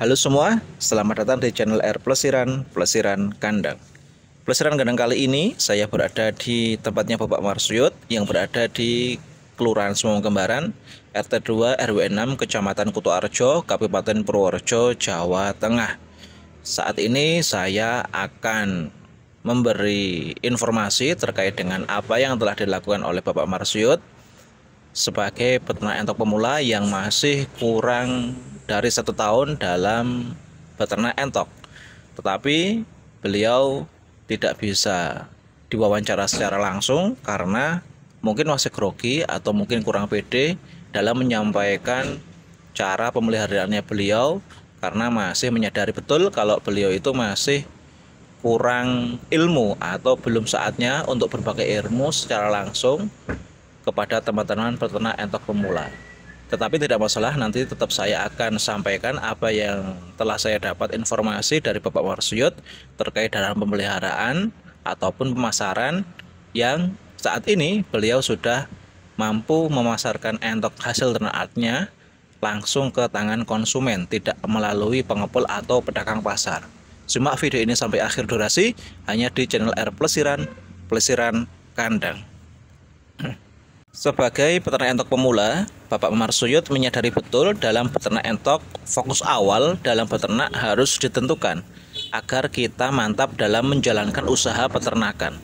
Halo semua, selamat datang di channel R Plesiran Kandang. Plesiran Kandang kali ini saya berada di tempatnya Bapak Marsuyud yang berada di Kelurahan Semong Kembaran, RT 2 RW 6, Kecamatan Kutoarjo, Kabupaten Purworejo, Jawa Tengah. Saat ini saya akan memberi informasi terkait dengan apa yang telah dilakukan oleh Bapak Marsuyud sebagai peternak entok pemula yang masih kurang dari 1 tahun dalam beternak entok. Tetapi beliau tidak bisa diwawancara secara langsung karena mungkin masih grogi atau mungkin kurang pede dalam menyampaikan cara pemeliharaannya beliau, karena masih menyadari betul kalau beliau itu masih kurang ilmu atau belum saatnya untuk berbagi ilmu secara langsung kepada teman-teman peternak entok pemula. Tetapi tidak masalah, nanti tetap saya akan sampaikan apa yang telah saya dapat informasi dari Bapak Marsuyud terkait dengan pemeliharaan ataupun pemasaran yang saat ini beliau sudah mampu memasarkan entok hasil ternaknya langsung ke tangan konsumen, tidak melalui pengepul atau pedagang pasar. Simak video ini sampai akhir durasi hanya di channel R Plesiran Kandang. Sebagai peternak entok pemula, Bapak Marsuyud menyadari betul dalam peternak entok, fokus awal dalam peternak harus ditentukan agar kita mantap dalam menjalankan usaha peternakan.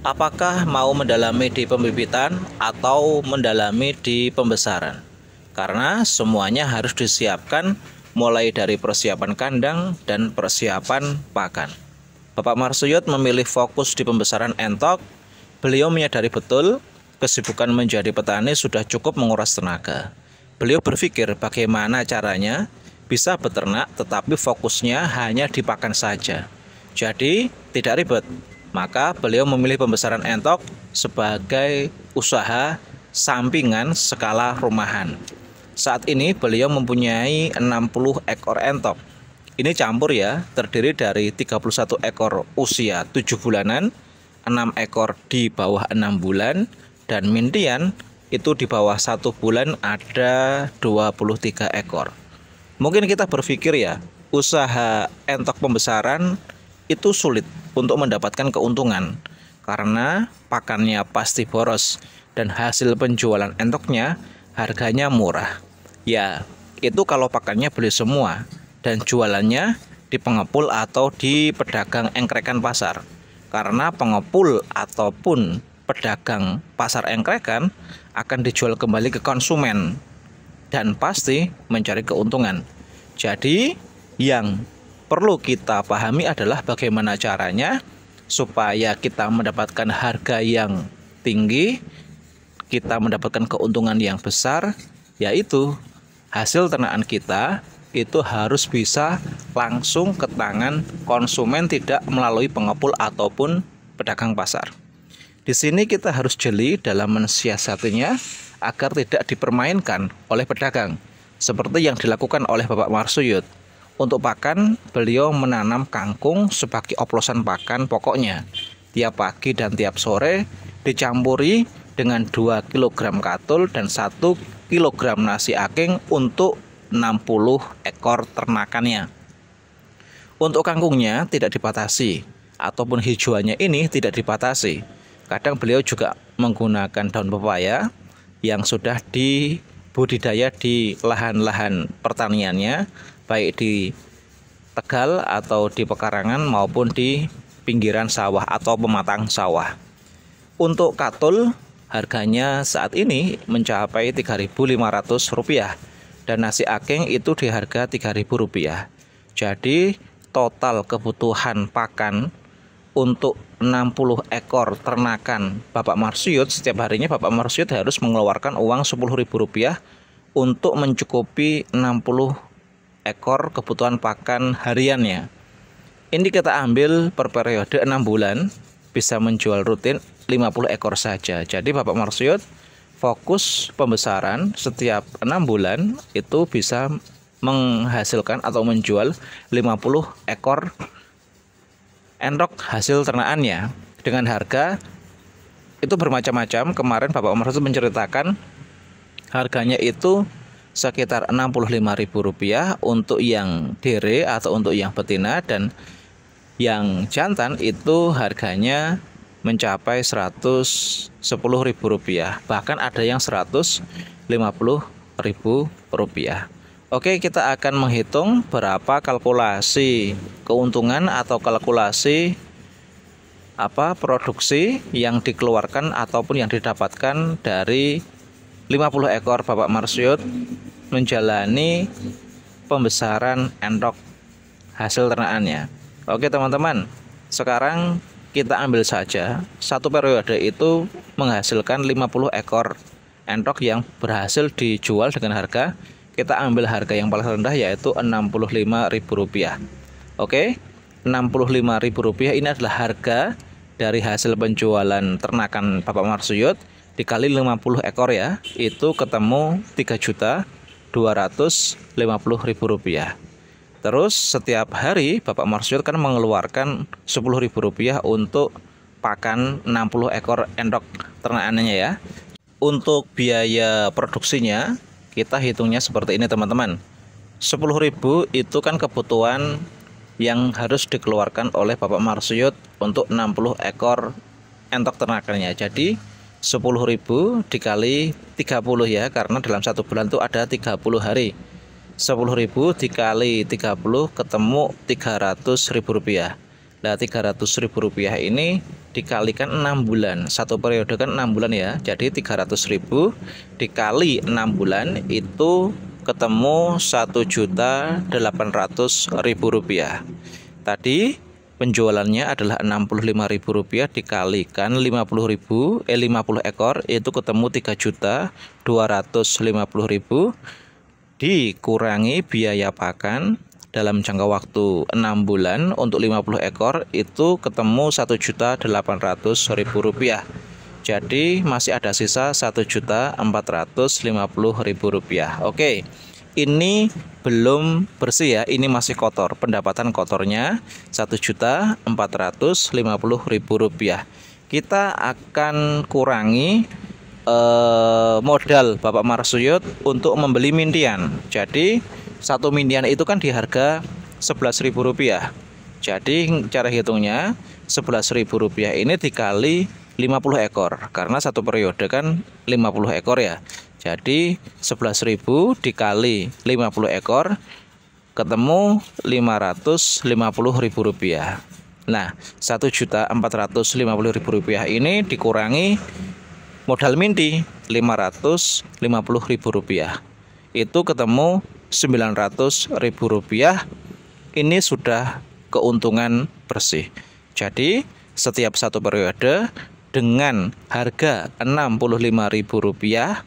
Apakah mau mendalami di pembibitan atau mendalami di pembesaran? Karena semuanya harus disiapkan, mulai dari persiapan kandang dan persiapan pakan. Bapak Marsuyud memilih fokus di pembesaran entok. Beliau menyadari betul kesibukan menjadi petani sudah cukup menguras tenaga. Beliau berpikir bagaimana caranya bisa beternak tetapi fokusnya hanya di pakan saja. Jadi tidak ribet. Maka beliau memilih pembesaran entok sebagai usaha sampingan skala rumahan. Saat ini beliau mempunyai 60 ekor entok. Ini campur ya, terdiri dari 31 ekor usia 7 bulanan, 6 ekor di bawah 6 bulan, dan mintian itu di bawah 1 bulan ada 23 ekor. Mungkin kita berpikir ya, usaha entok pembesaran itu sulit untuk mendapatkan keuntungan karena pakannya pasti boros dan hasil penjualan entoknya harganya murah. Ya, itu kalau pakannya beli semua dan jualannya di pengepul atau di pedagang engkrekan pasar. Karena pengepul ataupun pedagang pasar engkrekan akan dijual kembali ke konsumen dan pasti mencari keuntungan. Jadi yang perlu kita pahami adalah bagaimana caranya supaya kita mendapatkan harga yang tinggi, kita mendapatkan keuntungan yang besar, yaitu hasil ternakan kita itu harus bisa langsung ke tangan konsumen, tidak melalui pengepul ataupun pedagang pasar. Di sini kita harus jeli dalam mensiasatinya agar tidak dipermainkan oleh pedagang, seperti yang dilakukan oleh Bapak Marsuyud. Untuk pakan, beliau menanam kangkung sebagai oplosan pakan pokoknya. Tiap pagi dan tiap sore dicampuri dengan 2 kg katul dan 1 kg nasi aking untuk 60 ekor ternakannya. Untuk kangkungnya tidak dibatasi, ataupun hijauannya ini tidak dibatasi. Kadang beliau juga menggunakan daun pepaya yang sudah dibudidaya di lahan-lahan pertaniannya, baik di Tegal atau di pekarangan maupun di pinggiran sawah atau pematang sawah. Untuk katul harganya saat ini mencapai Rp3.500 dan nasi aking itu di harga Rp3.000. Jadi total kebutuhan pakan untuk 60 ekor ternakan Bapak Marsuyud, setiap harinya Bapak Marsuyud harus mengeluarkan uang Rp10.000 untuk mencukupi 60 ekor kebutuhan pakan hariannya. Ini kita ambil per periode 6 bulan, bisa menjual rutin 50 ekor saja. Jadi Bapak Marsuyud fokus pembesaran setiap 6 bulan itu bisa menghasilkan atau menjual 50 ekor entok hasil ternakannya dengan harga itu bermacam-macam. Kemarin Bapak Marsuyud menceritakan harganya itu sekitar Rp65.000 untuk yang dere atau untuk yang betina, dan yang jantan itu harganya mencapai Rp110.000, bahkan ada yang Rp150.000. Oke, kita akan menghitung berapa kalkulasi keuntungan atau kalkulasi produksi yang dikeluarkan ataupun yang didapatkan dari 50 ekor Bapak Marsyut menjalani pembesaran entok hasil ternakannya. Oke teman-teman, sekarang kita ambil saja satu periode itu menghasilkan 50 ekor entok yang berhasil dijual dengan harga, kita ambil harga yang paling rendah yaitu Rp65.000. Oke, Rp65.000 ini adalah harga dari hasil penjualan ternakan Bapak Marsyut dikali 50 ekor ya, itu ketemu Rp3.250.000. Terus setiap hari Bapak Marsyut kan mengeluarkan Rp10.000 untuk pakan 60 ekor entok ternakannya ya. Untuk biaya produksinya kita hitungnya seperti ini teman-teman. 10.000 itu kan kebutuhan yang harus dikeluarkan oleh Bapak Marsyut untuk 60 ekor entok ternakannya. Jadi 10.000 dikali 30 ya, karena dalam satu bulan itu ada 30 hari. 10.000 dikali 30 ketemu Rp300.000. Nah, Rp300.000 ini dikalikan 6 bulan. Satu periode kan 6 bulan ya. Jadi 300.000 dikali 6 bulan itu ketemu Rp1.800.000. Tadi penjualannya adalah Rp65.000 dikalikan 50 ekor itu ketemu Rp3.250.000 dikurangi biaya pakan dalam jangka waktu 6 bulan untuk 50 ekor itu ketemu Rp1.800.000. Jadi masih ada sisa Rp1.450.000. Oke, ini belum bersih ya, ini masih kotor. Pendapatan kotornya Rp1.450.000. Kita akan kurangi modal Bapak Marsyut untuk membeli mintian. Jadi satu mintian itu kan di harga Rp11.000. Jadi cara hitungnya Rp11.000 ini dikali 50 ekor, karena satu periode kan 50 ekor ya. Jadi 11.000 dikali 50 ekor ketemu Rp550.000. Nah, Rp1.450.000 ini dikurangi modal minti Rp550.000. Itu ketemu Rp900.000. Ini sudah keuntungan bersih. Jadi setiap satu periode dengan harga Rp65.000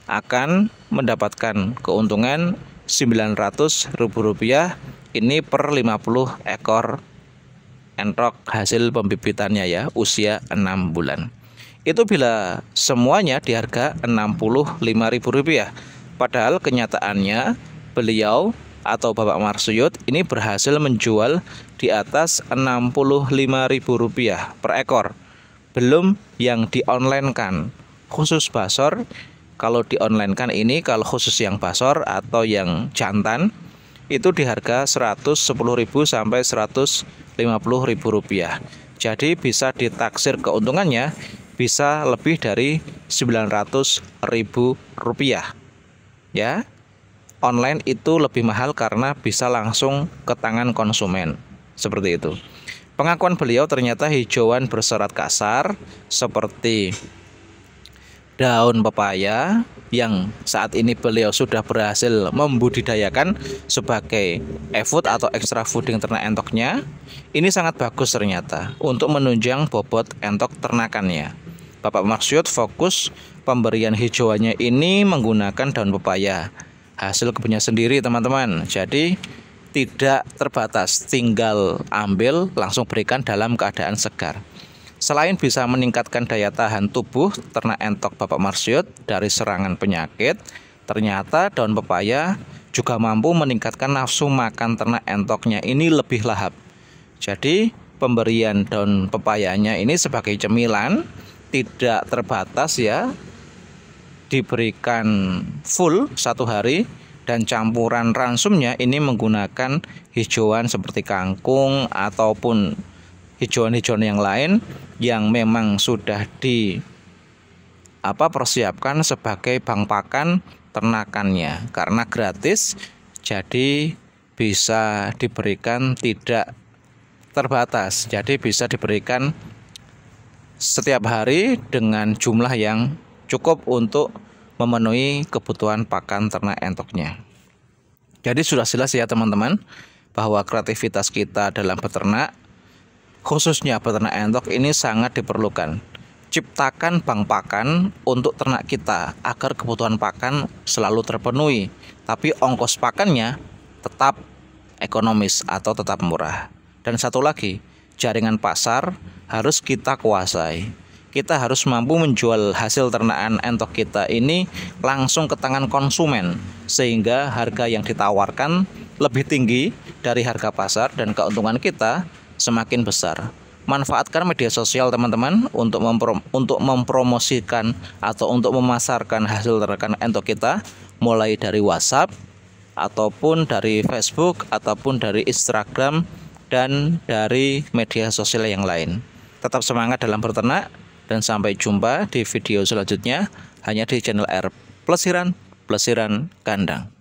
akan mendapatkan keuntungan Rp900.000 ini per 50 ekor entok hasil pembibitannya ya, usia 6 bulan. Itu bila semuanya di harga Rp65.000. Padahal kenyataannya beliau atau Bapak Marsyut ini berhasil menjual di atas Rp65.000 per ekor. Belum yang di online kan. Khusus basor, kalau di online kan ini, kalau khusus yang basor atau yang jantan itu di harga Rp110.000 sampai Rp150.000. Jadi bisa ditaksir keuntungannya bisa lebih dari Rp900.000 ya. Online itu lebih mahal karena bisa langsung ke tangan konsumen. Seperti itu. Pengakuan beliau ternyata hijauan berserat kasar seperti daun pepaya yang saat ini beliau sudah berhasil membudidayakan sebagai e-food atau extra fooding ternak entoknya. Ini sangat bagus ternyata untuk menunjang bobot entok ternakannya. Bapak Marsyut fokus pemberian hijauannya ini menggunakan daun pepaya. Hasil kebunnya sendiri teman-teman. Jadi tidak terbatas, tinggal ambil langsung berikan dalam keadaan segar. Selain bisa meningkatkan daya tahan tubuh ternak entok Bapak Marsyut dari serangan penyakit, ternyata daun pepaya juga mampu meningkatkan nafsu makan ternak entoknya ini lebih lahap. Jadi pemberian daun pepayanya ini sebagai cemilan tidak terbatas ya. diberikan full 1 hari, dan campuran ransumnya ini menggunakan hijauan seperti kangkung ataupun hijauan-hijauan yang lain yang memang sudah persiapkan sebagai bank pakan ternakannya. Karena gratis, jadi bisa diberikan tidak terbatas. Jadi bisa diberikan setiap hari dengan jumlah yang cukup untuk memenuhi kebutuhan pakan ternak entoknya. Jadi sudah jelas ya teman-teman, bahwa kreativitas kita dalam beternak, khususnya beternak entok ini sangat diperlukan. Ciptakan bank pakan untuk ternak kita agar kebutuhan pakan selalu terpenuhi, tapi ongkos pakannya tetap ekonomis atau tetap murah. Dan satu lagi, jaringan pasar harus kita kuasai. Kita harus mampu menjual hasil ternakan entok kita ini langsung ke tangan konsumen, sehingga harga yang ditawarkan lebih tinggi dari harga pasar dan keuntungan kita semakin besar. Manfaatkan media sosial teman-teman untuk mempromosikan atau untuk memasarkan hasil ternakan entok kita, mulai dari WhatsApp ataupun dari Facebook ataupun dari Instagram dan dari media sosial yang lain. Tetap semangat dalam beternak, dan sampai jumpa di video selanjutnya hanya di channel R Plesiran Kandang.